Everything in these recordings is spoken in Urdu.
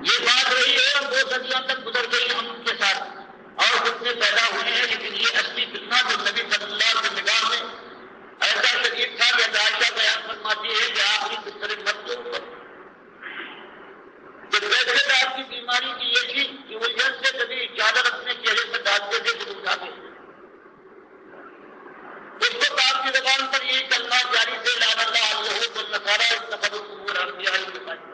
یہ بات رہی ہے اور 2 صدیاں تک گزر گئی ہم ان کے ساتھ اور فتنے پیدا ہوئے ہیں، لیکن یہ اصلی فتنہ جو نبی صلی اللہ علیہ وسلم کی نگاہ میں ایسا شدید تھا کہ عائشہ بیان فرماتی ہے کہ آخری بستر مرد کے اوپر کہ ویسے تو آپ کی بیماری کی یہ تھی کہ وہ جلد سے کبھی چادر اپنے چہرے پر ڈالتے تھے پھر اٹھاتے تھے، اس وقت آپ کی زبان پر یہی کلمہ جاری تھے لعن اللہ اليهود والنصارى اتخذوا قبور انبیاء مساجد۔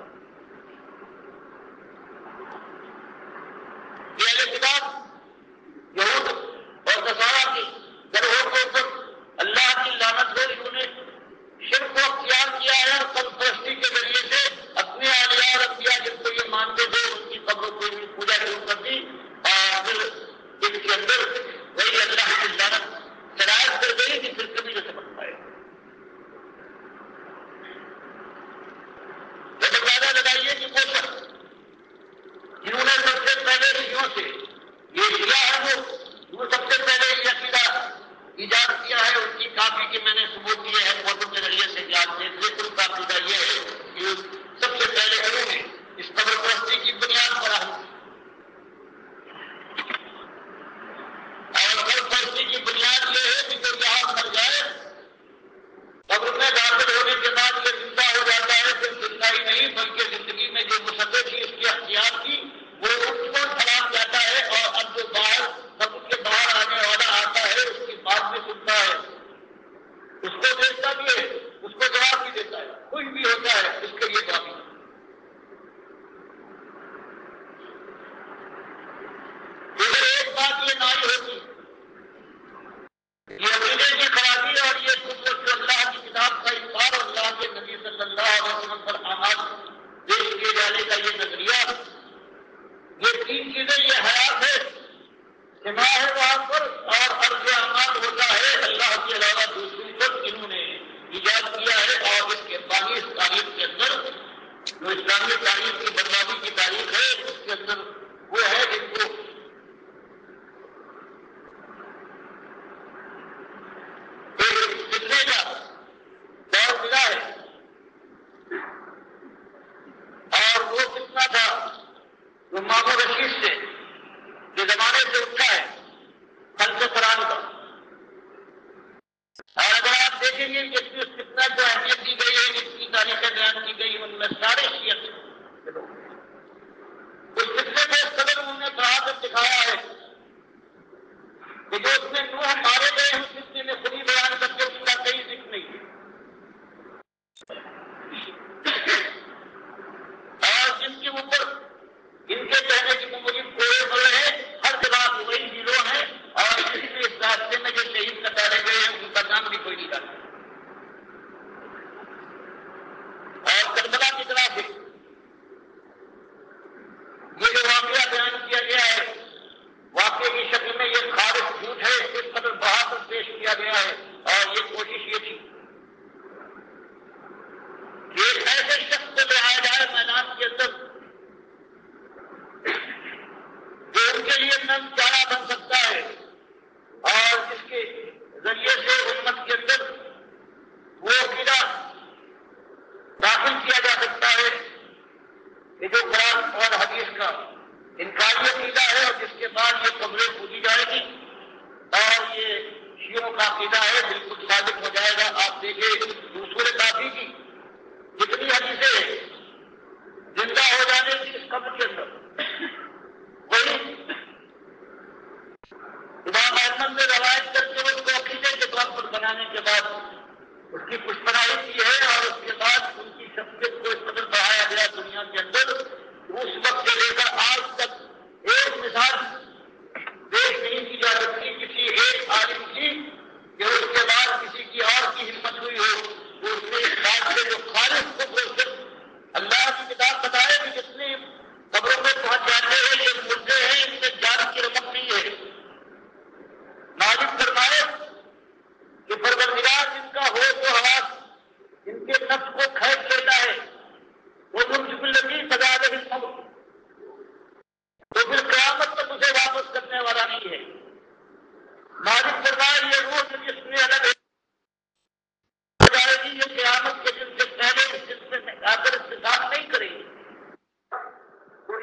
یہ اہل کتاب یہود اور نصارہ کی گروہوں کے اوپر اللہ کی لعنت ہو، انہوں نے شرک کو اختیار کیا ہے اور قبر پرستی کے ذریعے سے اپنے اولیاء اور انبیاء جن کو یہ مانتے تھے ان کی قبروں کی پوجا شروع کر دی اور پھر ان کے اندر وہی اللہ کی لعنت شرائط کر گئی کہ پھر کبھی نہ سمجھ پائے۔ تو اندازہ لگائیے کہ وہ شخص جنہوں نے سب سے پہلے شیعوں سے یہ شیعہ ہے وہ سب سے پہلے یہ عقیدہ ایجاد کیا ہے، ان کی کافی کے میں نے ثبوت دیے ہیں فوٹو کے ذریعے سے کہ آپ دیکھ لیں، ان کا عقیدہ یہ ہے کہ سب سے پہلے انہوں نے اس قبر پرستی کی بنیاد فراہم کی اور قبر پرستی کی بنیاد یہ ہے کہ جو یہاں مر جائے قبر میں داخل ہونے کے بعد یہ زندہ ہو جاتا ہے، پھر زندہ ہی نہیں بلکہ زندگی میں جو مسئلے تھی اس کے اختیار کی وہ اس کو سلام جاتا ہے اور اب جو باہر قبر کے باہر آنے والا آتا ہے اس کی بات بھی سنتا ہے، اس کو دیکھتا بھی ہے، اس کو جواب بھی دیتا ہے، خوش بھی ہوتا ہے، اس کے لیے کافی۔ اگر ایک بات یہ نائی ہوتی یہ عقیدے کی خرابی اور یہ قدرت اللہ کی کتاب کا انکار اور اللہ کے نبی صلی اللہ علیہ وسلم پر اعمال پیش کیے جانے کا یہ نظریہ، یہ 3 چیزیں، یہ حیات ہے، سما ہے وہاں پر اور عرض اعمال ہوتا ہے اللہ کے علاوہ دوسروں پر، انہوں نے ایجاد کیا ہے اور اس کے بانی اس تاریخ کے اندر جو اسلامی تاریخ کی بربادی کی تاریخ ہے اس کے اندر وہ ہے جن کو فتنے کا دور ملا ہے اور وہ فتنہ تھا جو مامون رشید سے جو زمانے سے اٹھا ہے خلق قرآن کا، اور اگر آپ دیکھیں گے کہ اس فتنہ کو اہمیت دی گئی ہے، جس کی تاریخیں بیان کی گئی ان میں سارے شیعہ اس فتنے کو اس قدر انہوں نے بہادر دکھایا ہے کہ جو اس میں نوح مارے گئے اس فتنے میں خود ہی بیان کرتے اس کا کہیں ذکر نہیں ہے، اور جن کے اوپر ان کے کہنے کی ممکن کوڑے پڑے ہیں ہر جگہ وہی ہیرو ہیں اور کسی بھی اس راستے میں جو شہید قطارے گئے ہیں ان کا نام بھی کوئی نہیں جانتا، اور کربلا کی طرح سے یہ جو واقعہ بیان کیا گیا ہے واقعے کی شکل میں یہ خالص جھوٹ ہے، اس قدر بہادر پیش کیا گیا ہے اور یہ کوشش یہ تھی کہ ایک ایسے شخص کو لایا جائے میدان کے اندر جو ان کے لیے نم چارہ بن سکتا ہے اور جس کے ذریعے سے امت کے اندر وہ عقیدہ داخل کیا جا سکتا ہے کہ جو قرآن اور حدیث کا انکاری عقیدہ ہے اور جس کے بعد یہ قبریں پوجی جائے گی اور یہ شیعوں کا عقیدہ ہے بالکل ثابت ہو جائے گا۔ آپ دیکھیں دوسرے کافی کی جتنی حدیثیں زندہ ہو جانے کی اس قبر کے اندر وہی امام احمد نے روایت کر کے اس کو عقیدے کے طور پر بنانے کے بعد اس کی پشپناہی کی ہے اور اس کے بعد ان کی شخصیت کو اس قدر بڑھایا گیا دنیا کے اندر اس وقت سے لے کر آج تک ایک مثال پیش نہیں کی جا سکتی کسی ایک عالم کی کہ اس کے بعد کسی کی اور کی ہمت ہوئی ہو تو اس نے اس بات سے جو خالص کو صرف اللہ کی کتاب بتائے کہ جتنے قبروں میں پہنچ جاتے ہیں یہ مردے ہیں ان میں جان کی رمق نہیں ہے، مالک فرمائے کہ پروردگار جن کا ہو تو حواس جن کے نفس کو کھینچ لیتا ہے وہ منصف التی سزا دے تو پھر قیامت تک اسے واپس کرنے والا نہیں ہے۔ مالک فرمائے یہ روح جس میں الگ ہو جائے گی یہ قیامت کے دن سے پہلے اس دن سے آ کر استعمال نہیں کرے گی، تو